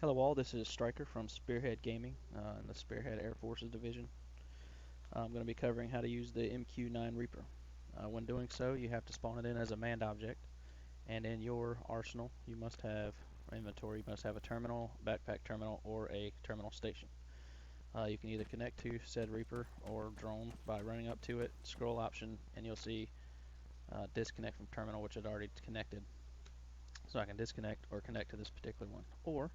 Hello all, this is Stryker from Spearhead Gaming in the Spearhead Air Forces Division. I'm going to be covering how to use the MQ-9 Reaper. When doing so, you have to spawn it in as a manned object, and in your arsenal you must have inventory, you must have a terminal, backpack terminal, or a terminal station. You can either connect to said Reaper or drone by running up to it, scroll option, and you'll see disconnect from terminal, which had already connected. So I can disconnect or connect to this particular one. Or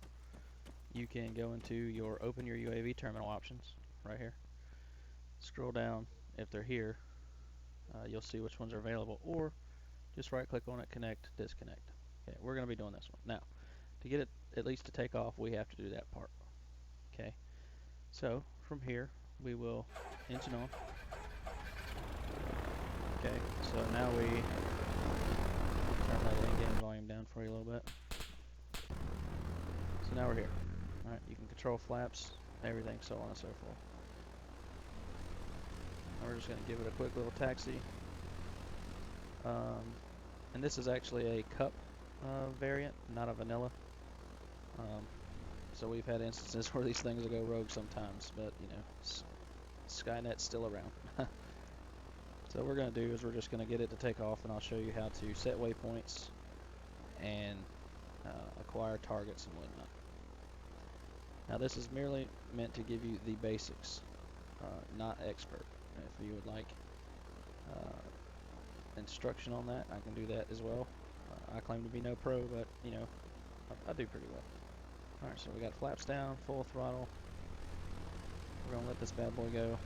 you can go into your open your UAV terminal options right here. Scroll down. If they're here, you'll see which ones are available, or just right click on it, connect, disconnect. Okay, we're going to be doing this one. Now, to get it at least to take off, we have to do that part. Okay, so from here, we will engine on. Okay, so now we turn that in-game volume down for you a little bit. So now we're here. Alright, you can control flaps, everything, so on and so forth. And we're just going to give it a quick little taxi. And this is actually a cup variant, not a vanilla. So we've had instances where these things will go rogue sometimes, but you know, Skynet's still around. So what we're going to do is we're just going to get it to take off, and I'll show you how to set waypoints and acquire targets and whatnot. Now this is merely meant to give you the basics, not expert. If you would like instruction on that, I can do that as well. I claim to be no pro, but you know, I do pretty well. Alright, so we got flaps down, full throttle. We're going to let this bad boy go.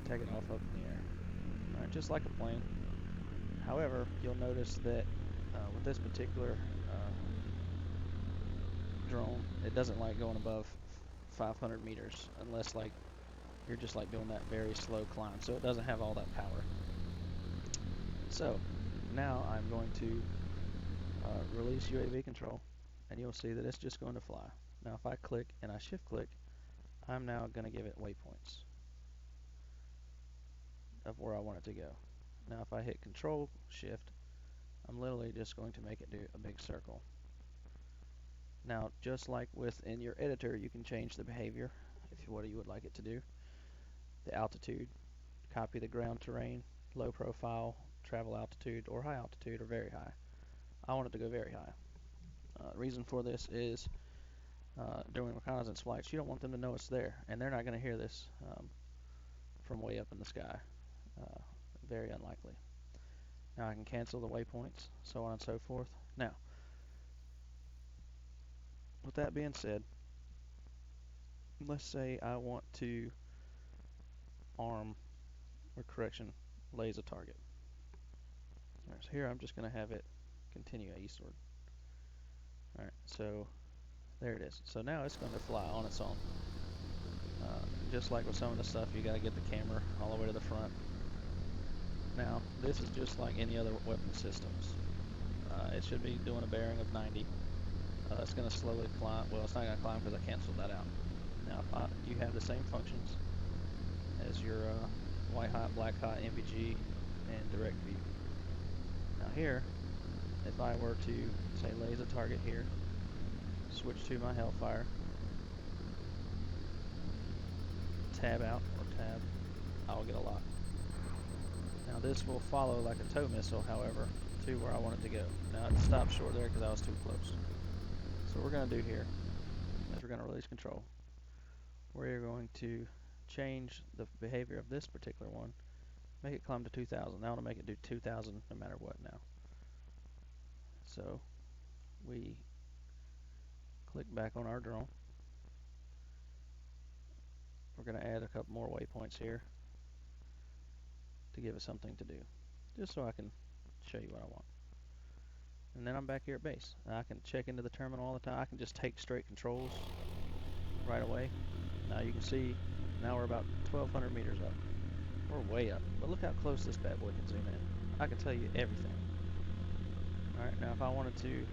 Take it off up in the air. Alright, just like a plane. However, you'll notice that with this particular drone, it doesn't like going above 500 meters unless like you're just like doing that very slow climb, so it doesn't have all that power. So now I'm going to release UAV control, and you'll see that it's just going to fly. Now if I click and I shift click, I'm now going to give it waypoints of where I want it to go. Now if I hit control shift, I'm literally just going to make it do a big circle. Now just like within your editor, you can change the behavior if what you would like it to do. The altitude, copy the ground terrain, low profile, travel altitude, or high altitude, or very high. I want it to go very high. The reason for this is during reconnaissance flights, you don't want them to know it's there, and they're not going to hear this from way up in the sky. Very unlikely. Now I can cancel the waypoints, so on and so forth. Now, with that being said, let's say I want to arm, or correction, lase a target. Alright, so here I'm just going to have it continue eastward. Alright, so there it is. So now it's going to fly on its own. Just like with some of the stuff, you got to get the camera all the way to the front. Now, this is just like any other weapon systems. It should be doing a bearing of 90. It's going to slowly climb. Well, it's not going to climb because I canceled that out. Now, you have the same functions as your white hot, black hot, MPG, and direct view. Now here, if I were to say lase a target here, switch to my Hellfire, tab out or tab, I will get a lock. Now this will follow like a tow missile, however, to where I want it to go. Now it stopped short there because I was too close. So what we're going to do here is we're going to release control. We're going to change the behavior of this particular one, make it climb to 2,000. Now I want to make it do 2,000 no matter what now. So we click back on our drone. We're going to add a couple more waypoints here to give us something to do, just so I can show you what I want. And then I'm back here at base. I can check into the terminal all the time. I can just take straight controls right away. Now you can see, now we're about 1,200 meters up. We're way up, but look how close this bad boy can zoom in. I can tell you everything. Alright, now if I wanted to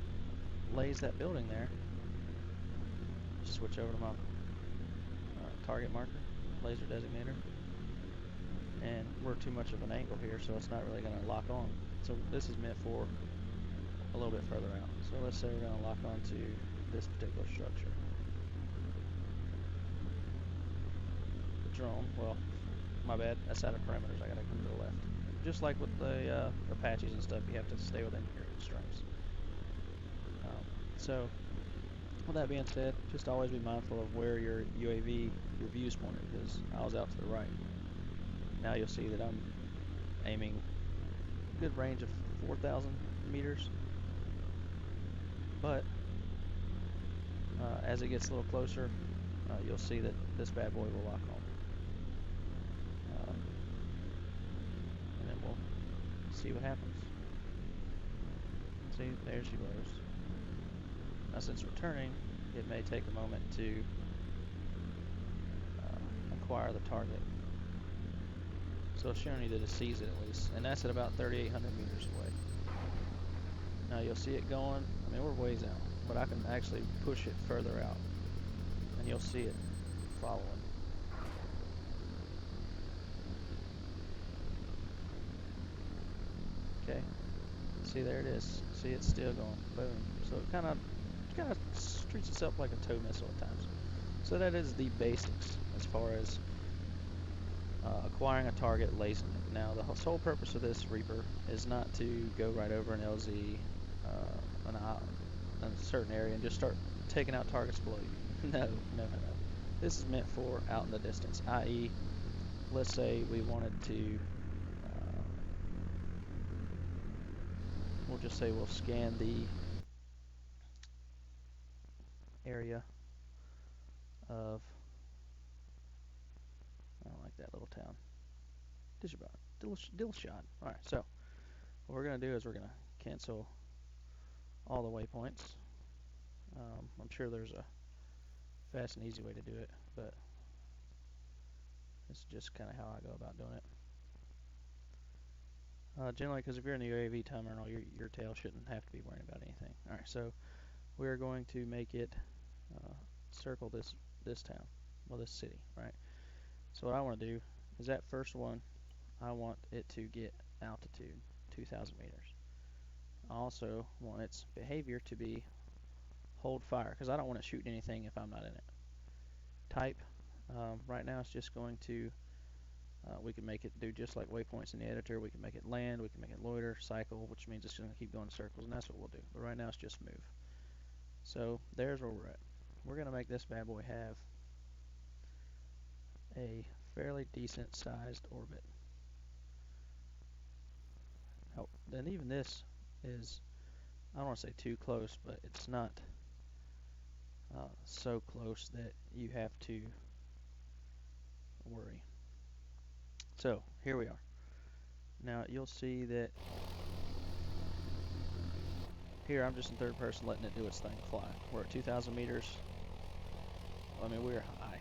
lase that building there, just switch over to my target marker, laser designator, and we're too much of an angle here, so it's not really going to lock on. So this is meant for a little bit further out. So let's say we're going to lock on to this particular structure. The drone, well, my bad, that's out of parameters, I gotta come to the left. Just like with the Apaches and stuff, you have to stay within your constraints. So, with that being said, just always be mindful of where your UAV, your view is pointed, because I was out to the right. Now you'll see that I'm aiming a good range of 4,000 meters, but as it gets a little closer, you'll see that this bad boy will lock on. And then we'll see what happens. See, there she goes. Now since returning, it may take a moment to acquire the target. So it's showing you that it sees it at least, and that's at about 3,800 meters away. Now you'll see it going, I mean we're ways out, but I can actually push it further out, and you'll see it following. Okay, see there it is. See it's still going, boom. So it kind of treats itself like a tow missile at times. So that is the basics as far as acquiring a target, lasing it. Now the sole purpose of this Reaper is not to go right over an LZ, in a certain area and just start taking out targets below you. No. This is meant for out in the distance, i.e., let's say we wanted to, we'll just say we'll scan the area of, I don't like that little town, Dilshad. Alright, so what we're going to do is we're going to cancel all the waypoints. I'm sure there's a fast and easy way to do it, but this is just kind of how I go about doing it. Generally, because if you're in the UAV terminal, your tail shouldn't have to be worrying about anything. Alright, so we're going to make it circle this town, well this city, right? So what I want to do is that first one, I want it to get altitude, 2,000 meters. I also want its behavior to be hold fire, because I don't want it shooting anything if I'm not in it. Type, right now it's just going to, we can make it do just like waypoints in the editor. We can make it land, we can make it loiter, cycle, which means it's going to keep going in circles, and that's what we'll do. But right now it's just move. So there's where we're at. We're going to make this bad boy have a fairly decent sized orbit. Oh, and even this is, I don't want to say too close, but it's not so close that you have to worry. So here we are. Now you'll see that here I'm just in third person letting it do its thing, fly. We're at 2,000 meters. I mean we're high.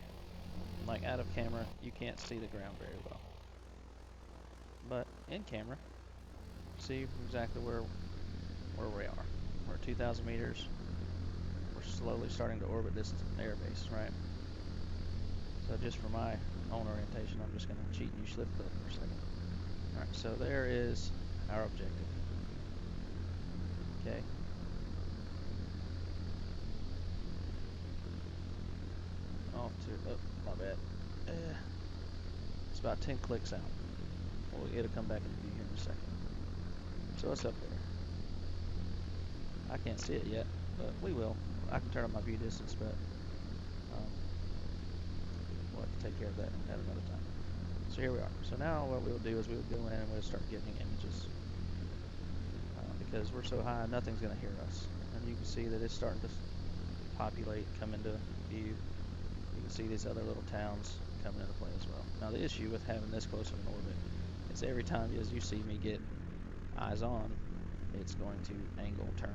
Like out of camera you can't see the ground very well. But in camera, see exactly where we are. We're at 2,000 meters. We're slowly starting to orbit this air base, right? So just for my own orientation, I'm just going to cheat and use shift click for a second. Alright, so there is our objective. Okay. Off to, oh, my bad. It's about 10 clicks out. Well, it'll come back into view here in a second. So it's up there. I can't see it yet, but we will. I can turn up my view distance, but we'll have to take care of that at another time. So here we are. So now what we'll do is we'll go in and we'll start getting images. Because we're so high, nothing's going to hear us. And you can see that it's starting to populate, come into view. You can see these other little towns coming into play as well. Now the issue with having this close of an orbit is every time as you see me get eyes on, it's going to angle, turn.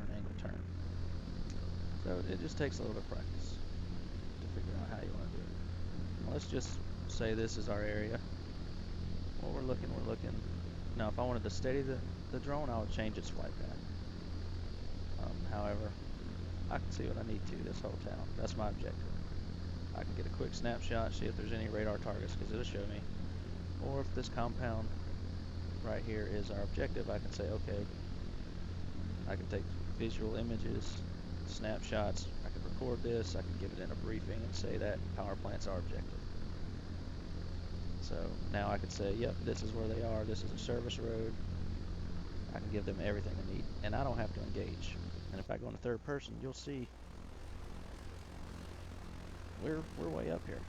So it just takes a little bit of practice to figure out how you want to do it. Now let's just say this is our area. Well, we're looking. Now if I wanted to steady the drone, I would change its flight path. However, I can see what I need to this whole town. That's my objective. I can get a quick snapshot, see if there's any radar targets, because it'll show me. Or if this compound right here is our objective, I can say, okay, I can take visual images snapshots. I could record this, I could give it in a briefing and say that power plant's our objective. So now I could say, yep, this is where they are, this is a service road. I can give them everything they need, and I don't have to engage. And if I go into third person, you'll see we're way up here.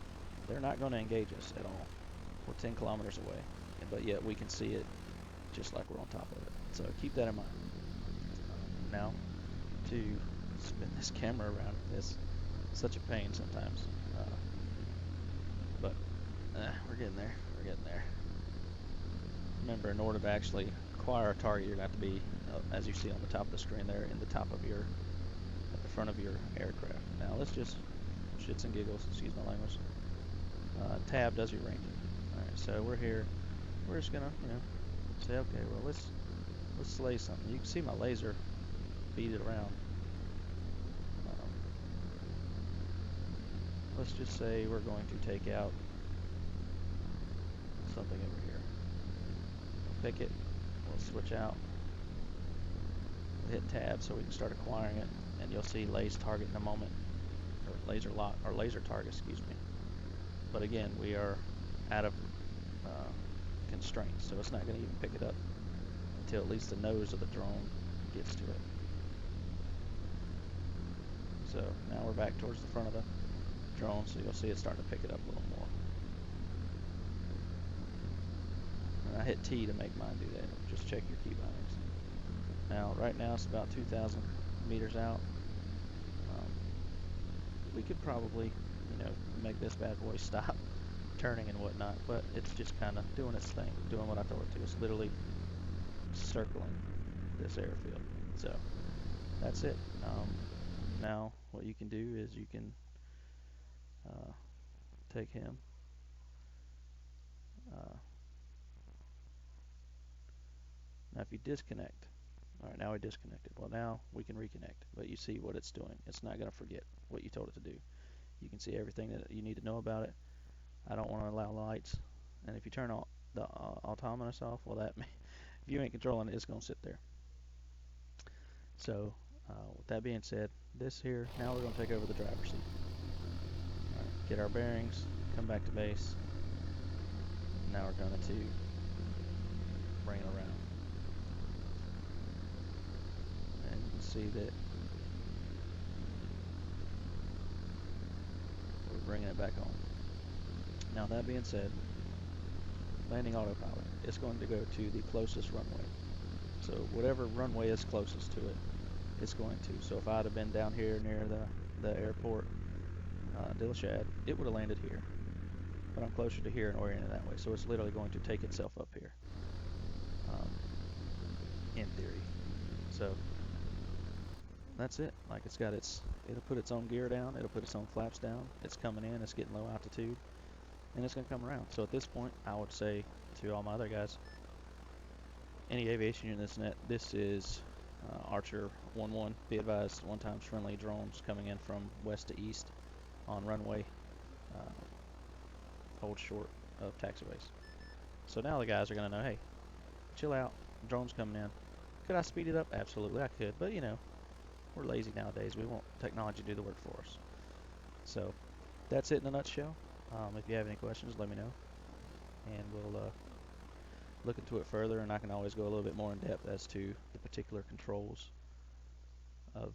They're not going to engage us at all. We're 10 kilometers away, but yet we can see it just like we're on top of it. So keep that in mind. Now, to spin this camera around, it's such a pain sometimes. But we're getting there. We're getting there. Remember, in order to actually acquire a target, you're going to have to be, as you see on the top of the screen there, in the top of your, at the front of your aircraft. Now let's just, shits and giggles, excuse my language. Tab does your ranging. Alright, so we're here. We're just gonna, say, okay, well let's slay something. You can see my laser beat it around. Let's just say we're going to take out something over here. We'll pick it. We'll switch out. We'll hit tab so we can start acquiring it, and you'll see lase target in a moment, or laser lock, or laser target, excuse me. But again, we are out of constraints, so it's not going to even pick it up until at least the nose of the drone gets to it. So now we're back towards the front of the drone, so you'll see it starting to pick it up a little more. And I hit T to make mine do that. Just check your key bindings. Now, right now it's about 2,000 meters out. We could probably, make this bad boy stop turning and whatnot, but it's just kind of doing its thing, doing what I told it to. It's literally circling this airfield. So that's it. Now what you can do is you can take him. Now if you disconnect, alright, now we disconnected. Well, now we can reconnect, but you see what it's doing. It's not going to forget what you told it to do. You can see everything that you need to know about it. I don't want to allow lights, and if you turn the autonomous off, well, that if you ain't controlling it, it's going to sit there. So with that being said, this here, now we're going to take over the driver's seat. All right, get our bearings, come back to base. Now we're going to bring it around, and you can see that we're bringing it back home. Now that being said, landing autopilot, it's going to go to the closest runway. So whatever runway is closest to it, it's going to. So if I'd have been down here near the airport, Dilshad, it would have landed here. But I'm closer to here and oriented that way. So it's literally going to take itself up here, in theory. So that's it. Like it'll put its own gear down, it'll put its own flaps down. It's coming in, it's getting low altitude, and it's going to come around. So at this point, I would say to all my other guys, any aviation unit that's net, this is Archer 1-1. Be advised, one times friendly drones coming in from west to east on runway. Hold short of taxiways. So now the guys are going to know, hey, chill out, drone's coming in. Could I speed it up? Absolutely, I could. But, we're lazy nowadays. We want technology to do the work for us. So that's it in a nutshell. If you have any questions, let me know, and we'll look into it further, and I can always go a little bit more in depth as to the particular controls of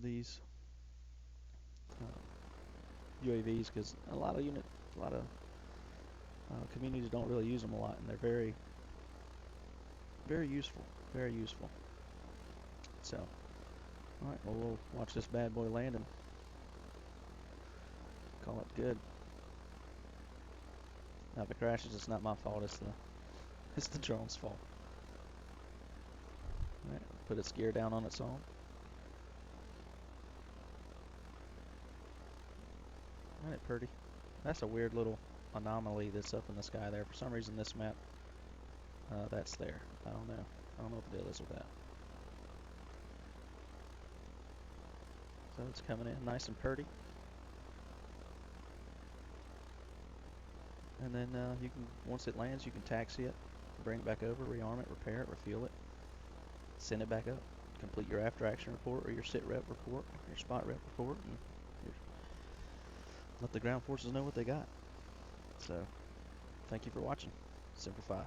these UAVs, because a lot of communities don't really use them a lot, and they're very, very useful. Very useful. So, all right, well, we'll watch this bad boy land and call it good. Now, if it crashes, it's not my fault. It's the drone's fault. All right, put its gear down on its own. Isn't it pretty? That's a weird little anomaly that's up in the sky there. For some reason, this map, that's there. I don't know. I don't know what the deal is with that. So it's coming in nice and pretty. And then you can, once it lands, you can taxi it, bring it back over, rearm it, repair it, refuel it, send it back up. complete your after action report or your sit rep report, your spot rep report, and let the ground forces know what they got. So, thank you for watching. Simplify.